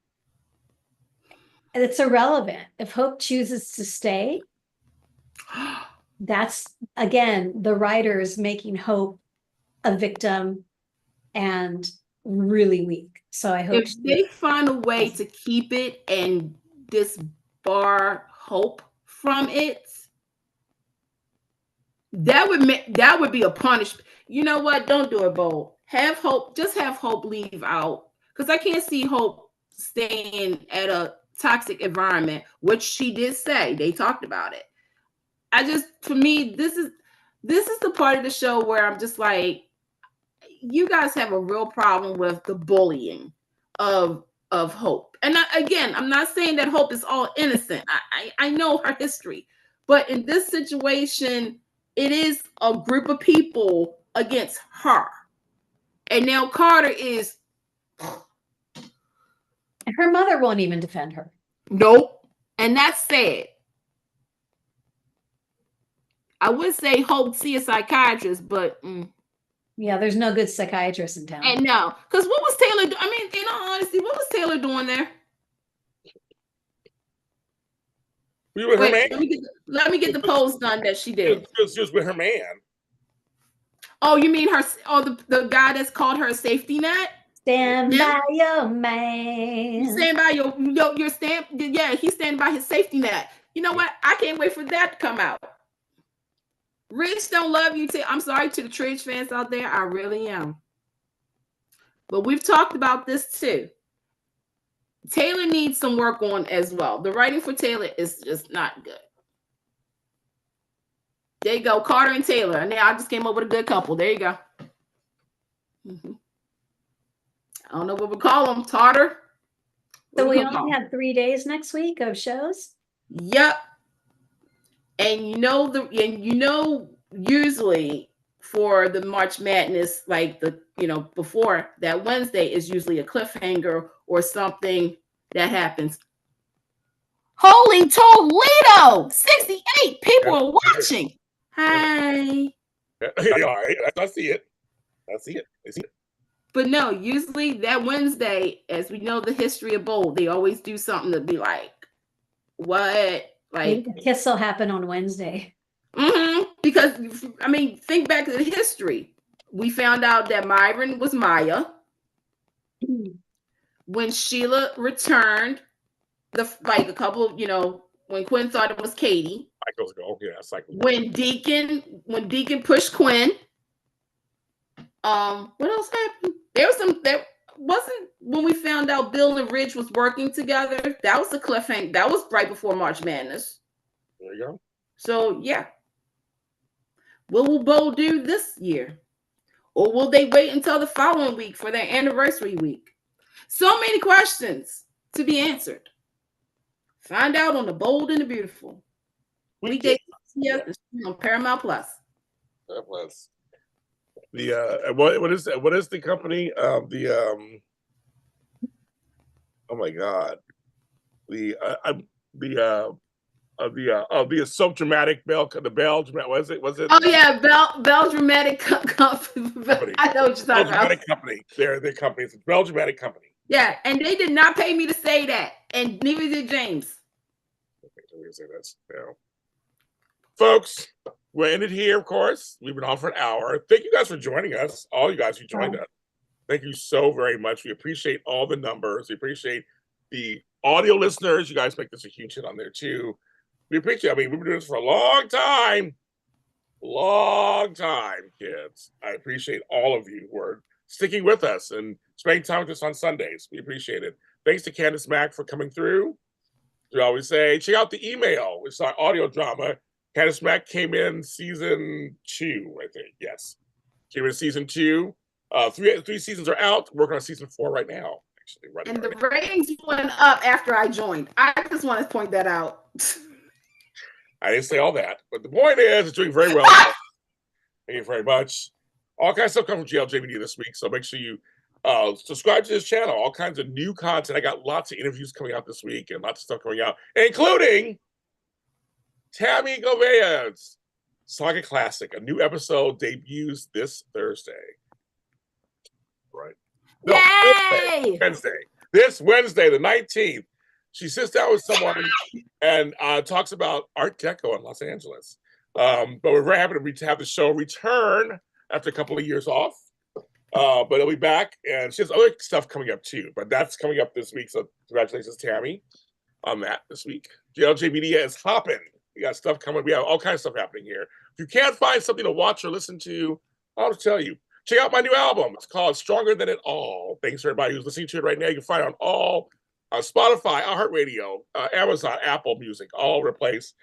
And it's irrelevant. If Hope chooses to stay, that's, again, the writers making Hope a victim and really weak. So I hope if they find a way to keep it and disbar Hope from it, that would be a punishment. You know what? Don't do it, Bo. Have Hope leave out, because I can't see Hope staying at a toxic environment, which she did say. They talked about it. For me, this is the part of the show where I'm just like, you guys have a real problem with the bullying of Hope. And again, I'm not saying that Hope is all innocent. I know her history, but in this situation, it is a group of people against her. And now Carter is. Her mother won't even defend her. Nope. And that's sad. I would say Hope see a psychiatrist, but yeah, there's no good psychiatrist in town. And no, because what was Taylor doing? I mean, in all honesty, what was Taylor doing there? With her man. Let me get the pose done that she did. She was with her man. Oh, you mean her? Oh, the guy that's called her a safety net? Stand by your man. You stand by your stand. Yeah, he's standing by his safety net. You know what? I can't wait for that to come out. Rich don't love you. I'm sorry to the Tridge fans out there. I really am. But we've talked about this too. Taylor needs some work on as well. The writing for Taylor is just not good. There you go, Carter and Taylor. And now I just came up with a good couple. There you go. I don't know what we call them. Tartar. So we only have 3 days next week of shows? Yep. And usually for the March Madness, like before that Wednesday is usually a cliffhanger or something that happens. Holy Toledo! 68 people are watching. Hi. I see it. But no, usually that Wednesday, as we know the history of Bold, they always do something to be like, what? Like, maybe the kiss will happen on Wednesday. Because, I mean, think back to the history. We found out that Myron was Maya. When Sheila returned, a couple of, when Quinn thought it was Katie. When Deacon pushed Quinn. What else happened? There wasn't when we found out Bill and Ridge was working together. That was the cliffhanger. That was right before March Madness. There you go. So yeah. What will Bo do this year? Or will they wait until the following week for their anniversary week? So many questions to be answered. Find out on The Bold and the Beautiful. Weekday on Paramount Plus. Plus. What is the company? Oh my God. The so dramatic Bell was it? Oh yeah, Bell Dramatic Company. I know what you're talking about. Company. Their company. It's a Bell Dramatic Company. Yeah, and they did not pay me to say that, and neither did James. Folks, we're ended here, of course. We've been on for an hour. Thank you guys for joining us. All you guys who joined us. Thank you so very much. We appreciate all the numbers. We appreciate the audio listeners. You guys make this a huge hit on there too. We appreciate it. I mean, we've been doing this for a long time. Long time, kids. I appreciate all of you who are sticking with us and spending time with us on Sundays. We appreciate it. Thanks to Candice Mack for coming through. We always say, check out the email. It's our audio drama. Candice Mack came in season 2, I think. Yes. Came in season 2. Three seasons are out. Working on season 4 right now. Actually, and the ratings went up after I joined. I just want to point that out. I didn't say all that, but the point is, it's doing very well. Thank you very much. All kinds of stuff coming from GLJ Media this week, so make sure you subscribe to this channel. All kinds of new content. I got lots of interviews coming out this week and lots of stuff coming out, including Tami Goveia's Saga Classic. A new episode debuts this Thursday. Right. No, Yay! Wednesday. This Wednesday, the 19th. She sits down with someone and talks about Art Deco in Los Angeles. But we're very happy to have the show return after a couple of years off. But it'll be back, and she has other stuff coming up too. But that's coming up this week. So congratulations, Tami, on that this week. GLJ Media is hopping. We got stuff coming. We have all kinds of stuff happening here. If you can't find something to watch or listen to, I'll just tell you. Check out my new album. It's called Stronger Than It All. Thanks for everybody who's listening to it right now. You can find it on all Spotify, iHeartRadio, Amazon, Apple Music, all over the place.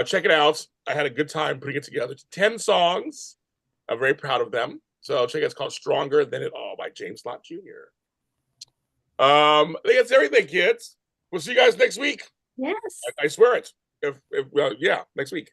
Check it out. I had a good time putting it together. It's 10 songs. I'm very proud of them. So check it out. It's called Stronger Than It All by James Lott Jr. I think that's everything, kids. We'll see you guys next week. Yes. I swear it. Well, yeah, next week.